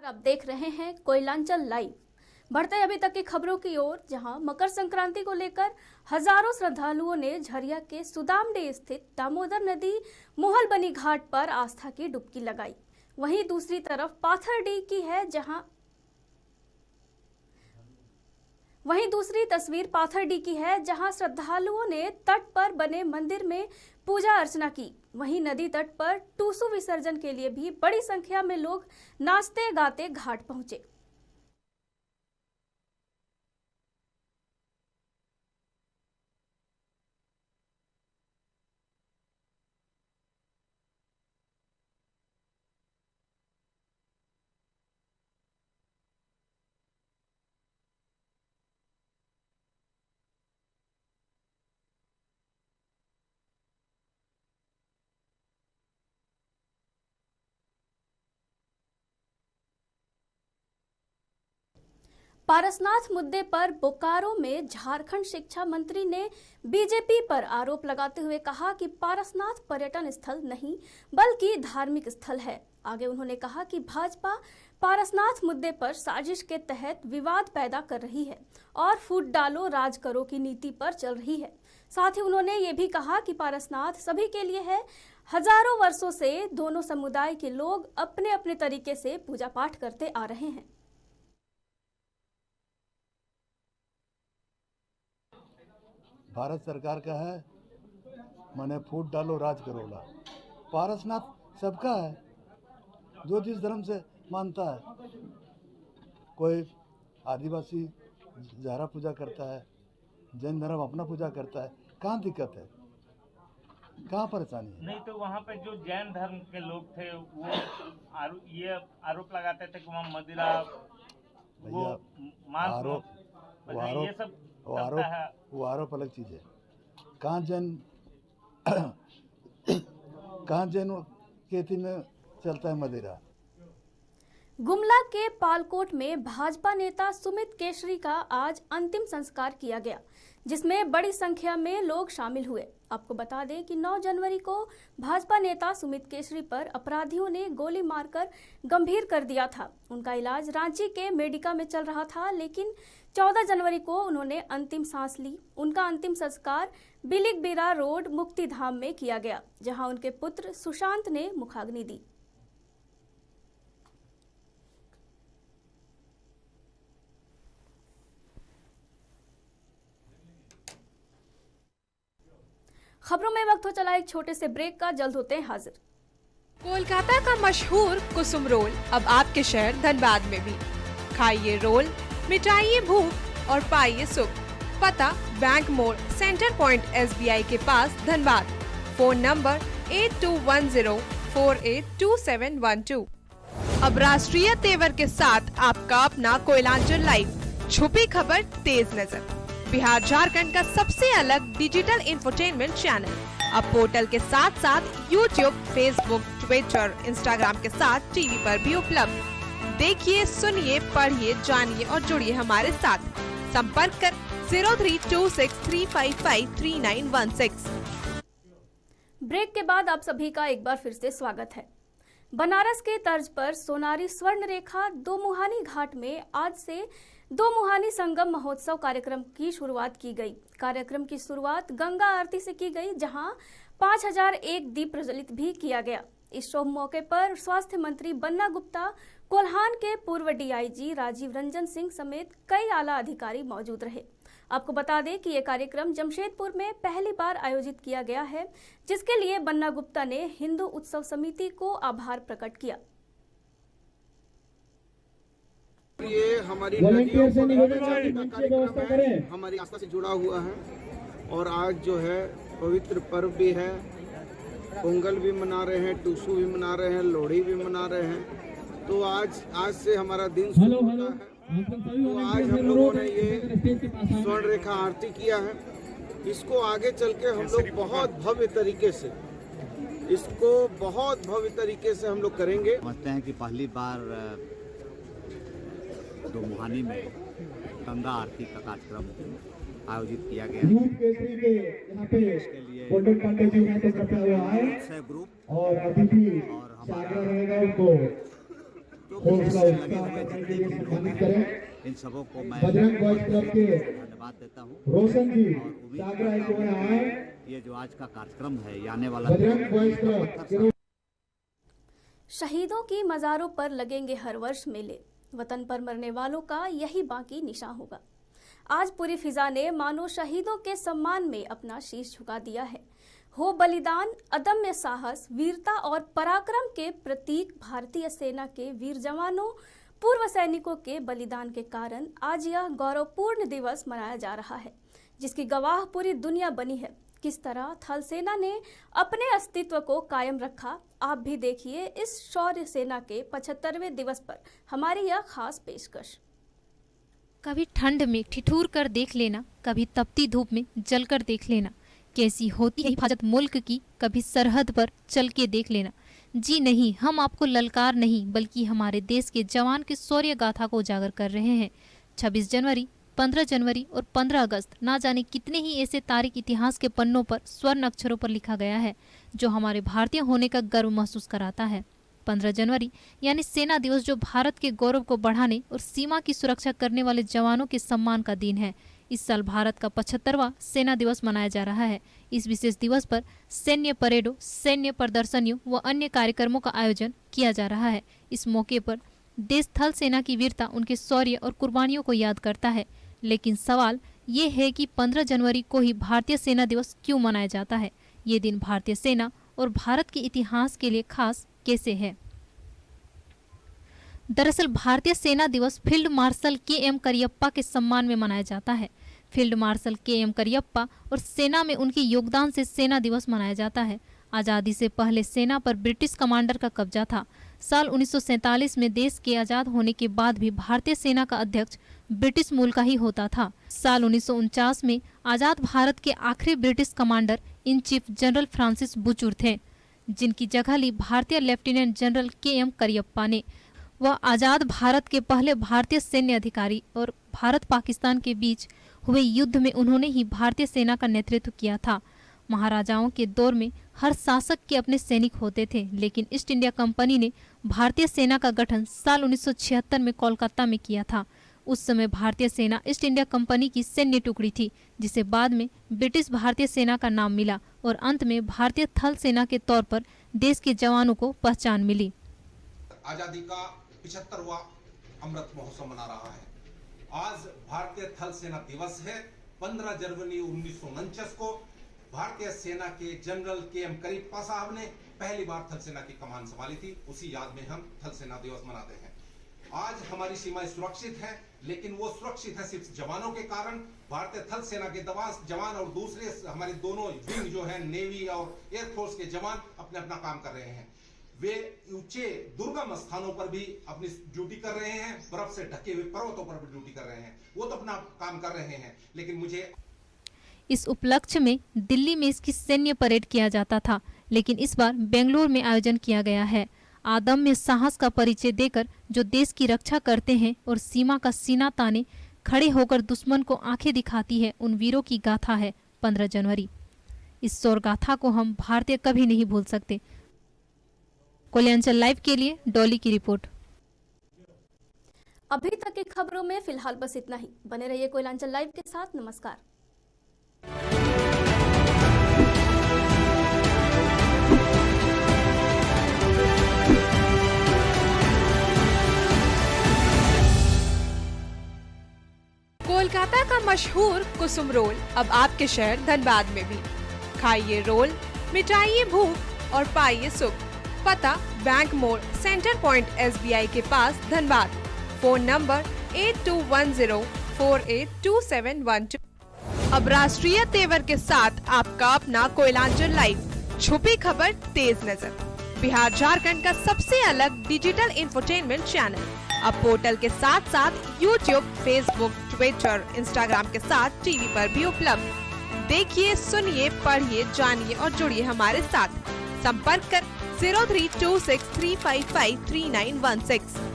आप देख रहे हैं कोयलांचल लाइव। बढ़ते हैं अभी तक की खबरों की ओर, जहां मकर संक्रांति को लेकर हजारों श्रद्धालुओं ने झरिया के सुदामडीह स्थित दामोदर नदी मोहलबनी घाट पर आस्था की डुबकी लगाई। वहीं दूसरी तरफ पाथरडीह की है, वहीं दूसरी तस्वीर पाथरडीह की है, जहां श्रद्धालुओं ने तट पर बने मंदिर में पूजा अर्चना की। वहीं नदी तट पर टूसू विसर्जन के लिए भी बड़ी संख्या में लोग नाचते गाते घाट पहुंचे। पारसनाथ मुद्दे पर बोकारो में झारखंड शिक्षा मंत्री ने बीजेपी पर आरोप लगाते हुए कहा कि पारसनाथ पर्यटन स्थल नहीं बल्कि धार्मिक स्थल है। आगे उन्होंने कहा कि भाजपा पारसनाथ मुद्दे पर साजिश के तहत विवाद पैदा कर रही है और फूट डालो राज करो की नीति पर चल रही है। साथ ही उन्होंने ये भी कहा कि पारसनाथ सभी के लिए है। हजारों वर्षों से दोनों समुदाय के लोग अपने अपने तरीके से पूजा पाठ करते आ रहे हैं। भारत सरकार का है, माने फूट डालो राज करोला। पारसनाथ सबका है, जो जिस धर्म से मानता है। कोई आदिवासी जहरा पूजा करता है, जैन धर्म अपना पूजा करता है। कहाँ दिक्कत है, कहाँ परेशानी है? नहीं तो वहाँ पे जो जैन धर्म के लोग थे वो ये आरोप लगाते थे कि वहाँ मदिरा वो आरोप अलग चीज है। कहाँ जैन खेती में चलता है मदिरा। गुमला के पालकोट में भाजपा नेता सुमित केशरी का आज अंतिम संस्कार किया गया, जिसमें बड़ी संख्या में लोग शामिल हुए। आपको बता दें कि 9 जनवरी को भाजपा नेता सुमित केशरी पर अपराधियों ने गोली मारकर गंभीर कर दिया था। उनका इलाज रांची के मेडिका में चल रहा था, लेकिन 14 जनवरी को उन्होंने अंतिम सांस ली। उनका अंतिम संस्कार बिलिकबिरा रोड मुक्तिधाम में किया गया, जहां उनके पुत्र सुशांत ने मुखाग्नि दी। खबरों में वक्त हो चला एक छोटे से ब्रेक का, जल्द होते हैं हाजिर। कोलकाता का मशहूर कुसुम रोल अब आपके शहर धनबाद में भी। खाइए रोल, मिटाइए भूख और पाइए सुख। पता बैंक मोड़, सेंटर पॉइंट SBI के पास धनबाद। Phone number 8210482712। अब राष्ट्रीय तेवर के साथ आपका अपना कोयलांचल लाइव। छुपी खबर, तेज नजर। बिहार झारखंड का सबसे अलग डिजिटल इंफोटेनमेंट चैनल अब पोर्टल के साथ साथ YouTube, Facebook, Twitter, Instagram के साथ टीवी पर भी उपलब्ध। देखिए, सुनिए, पढ़िए, जानिए और जुड़िए हमारे साथ। संपर्क कर 032635533916। ब्रेक के बाद आप सभी का एक बार फिर से स्वागत है। बनारस के तर्ज पर सोनारी स्वर्ण रेखा दोमुहानी घाट में आज से दोमुहानी संगम महोत्सव कार्यक्रम की शुरुआत की गई। कार्यक्रम की शुरुआत गंगा आरती से की गई, जहां 5001 दीप प्रज्वलित भी किया गया। इस शुभ मौके पर स्वास्थ्य मंत्री बन्ना गुप्ता, कोल्हान के पूर्व DIG राजीव रंजन सिंह समेत कई आला अधिकारी मौजूद रहे। आपको बता दें कि ये कार्यक्रम जमशेदपुर में पहली बार आयोजित किया गया है, जिसके लिए बन्ना गुप्ता ने हिंदू उत्सव समिति को आभार प्रकट किया। ये हमारी नदियों को कार्यक्रम हमारी आस्था से जुड़ा हुआ है और आज जो है पवित्र पर्व भी है। पोंगल भी मना रहे हैं, टूसू भी मना रहे हैं, लोहड़ी भी मना रहे हैं। तो आज से हमारा दिन शुरू होता है। तो आज हम लोगों ने ये स्वर्ण रेखा आरती किया है। इसको आगे चल के हम लोग बहुत भव्य तरीके से हम लोग करेंगे। समझते हैं कि पहली बार दोमुहानी में गंगा आरती का कार्यक्रम आयोजित किया गया। इसके लिए ग्रुप और हमारा लगे हुए जितने भी लोग हैं, इन सबों को मैं धन्यवाद देता हूँ। और उम्मीद करता हूँ कि ये जो आज का कार्यक्रम है, ये आने वाला शहीदों की मज़ारों पर लगेंगे हर वर्ष मेले। वतन पर मरने वालों का यही बाकी निशान होगा। आज पूरी फिजा ने मानो शहीदों के सम्मान में अपना शीश झुका दिया है। हो बलिदान, अदम्य साहस, वीरता और पराक्रम के प्रतीक भारतीय सेना के वीर जवानों, पूर्व सैनिकों के बलिदान के कारण आज यह गौरवपूर्ण दिवस मनाया जा रहा है, जिसकी गवाह पूरी दुनिया बनी है। किस तरह थल सेना ने अपने अस्तित्व को कायम रखा, आप भी देखिए इस शौर्य सेना के 75वें दिवस पर हमारी यह खास पेशकश। कभी ठंड में ठिठुर कर देख लेना, कभी तपती धूप में जलकर देख लेना, कैसी होती है हिफाजत मुल्क की, कभी सरहद पर चल के देख लेना। जी नहीं, हम आपको ललकार नहीं बल्कि हमारे देश के जवान की शौर्य गाथा को उजागर कर रहे हैं। 26 जनवरी, 15 जनवरी और 15 अगस्त ना जाने कितने ही ऐसे तारीख इतिहास के पन्नों पर स्वर्ण अक्षरों पर लिखा गया है जो हमारे भारतीय होने का गर्व महसूस कराता है। 15 जनवरी यानी सेना दिवस, जो भारत के गौरव को बढ़ाने और सीमा की सुरक्षा करने वाले जवानों के सम्मान का दिन है। इस साल भारत का 75वां सेना दिवस मनाया जा रहा है। इस विशेष दिवस पर सैन्य परेडों, सैन्य प्रदर्शनियों व अन्य कार्यक्रमों का आयोजन किया जा रहा है। इस मौके पर देश थल सेना की वीरता, उनके शौर्य और कुर्बानियों को याद करता है। लेकिन सवाल ये है कि 15 जनवरी को ही भारतीय सेना दिवस क्यों मनाया जाता है? ये दिन भारतीय सेना और भारत के इतिहास के लिए खास कैसे है? दरअसल भारतीय सेना दिवस फील्ड मार्शल KM करियप्पा के सम्मान में मनाया जाता है। फील्ड मार्शल KM करियप्पा और सेना में उनके योगदान से सेना दिवस मनाया जाता है। आज़ादी से पहले सेना पर ब्रिटिश कमांडर का कब्जा था। साल 1947 में देश के आज़ाद होने के बाद भी भारतीय सेना का अध्यक्ष ब्रिटिश मूल का ही होता था। साल 1949 में आज़ाद भारत के आखिरी British commander in chief general Francis Bucher थे, जिनकी जगह ली भारतीय लेफ्टिनेंट जनरल KM करियप्पा ने। वह आज़ाद भारत के पहले भारतीय सैन्य अधिकारी और भारत पाकिस्तान के बीच हुए युद्ध में उन्होंने ही भारतीय सेना का नेतृत्व किया था। महाराजाओं के दौर में हर शासक के अपने सैनिक होते थे, लेकिन ईस्ट इंडिया कंपनी ने भारतीय सेना का गठन साल 1976 में कोलकाता में किया था। उस समय भारतीय सेना ईस्ट इंडिया कंपनी की सैन्य टुकड़ी थी, जिसे बाद में ब्रिटिश भारतीय सेना का नाम मिला और अंत में भारतीय थल सेना के तौर पर देश के जवानों को पहचान मिली। आजादी का 75वां अमृत महोत्सव मना रहा है। आज भारतीय थल सेना दिवस है। 15 जनवरी 1949 को भारतीय सेना के जनरल KM करियप्पा साहब ने पहली बार थल सेना की कमान संभाली थी। उसी याद में हम थल सेना दिवस मनाते हैं। आज हमारी सीमाएं सुरक्षित हैं, लेकिन वो सुरक्षित है सिर्फ जवानों के कारण। भारतीय थल सेना के जवान और दूसरे हमारे दोनों विंग जो है, नेवी और एयरफोर्स के जवान अपने अपना काम कर रहे हैं। वे ऊंचे दुर्गम स्थानों पर भी अपनी ड्यूटी कर रहे हैं, बर्फ से ढके हुए पर्वतों पर भी ड्यूटी कर रहे हैं। वो तो अपना काम कर रहे हैं, लेकिन मुझे इस उपलक्ष्य में दिल्ली में इसकी सैन्य परेड किया जाता था, लेकिन इस बार बेंगलुरु में आयोजन किया गया है। आदम्य साहस का परिचय देकर जो देश की रक्षा करते हैं और सीमा का सीना ताने खड़े होकर दुश्मन को आंखें दिखाती है, उन वीरों की गाथा है 15 जनवरी। इस शौर्य गाथा को हम भारतीय कभी नहीं भूल सकते। कोयलांचल लाइव के लिए डॉली की रिपोर्ट। अभी तक की खबरों में फिलहाल बस इतना ही। बने रहिए कोयलांचल लाइव के साथ। नमस्कार। कोलकाता का मशहूर कुसुम रोल अब आपके शहर धनबाद में भी। खाइए रोल, मिटाइए भूख और पाइए सुख। पता बैंक मोड़, सेंटर पॉइंट SBI के पास, धनबाद। Phone number 8210482712। अब राष्ट्रीय तेवर के साथ आपका अपना कोयलांचल लाइव, छुपी खबर तेज नजर, बिहार झारखंड का सबसे अलग डिजिटल इंफोटेनमेंट चैनल। अब पोर्टल के साथ साथ YouTube, Facebook, Twitter, Instagram के साथ TV पर भी उपलब्ध। देखिए, सुनिए, पढ़िए, जानिए और जुड़िए हमारे साथ। संपर्क कर 032635533916।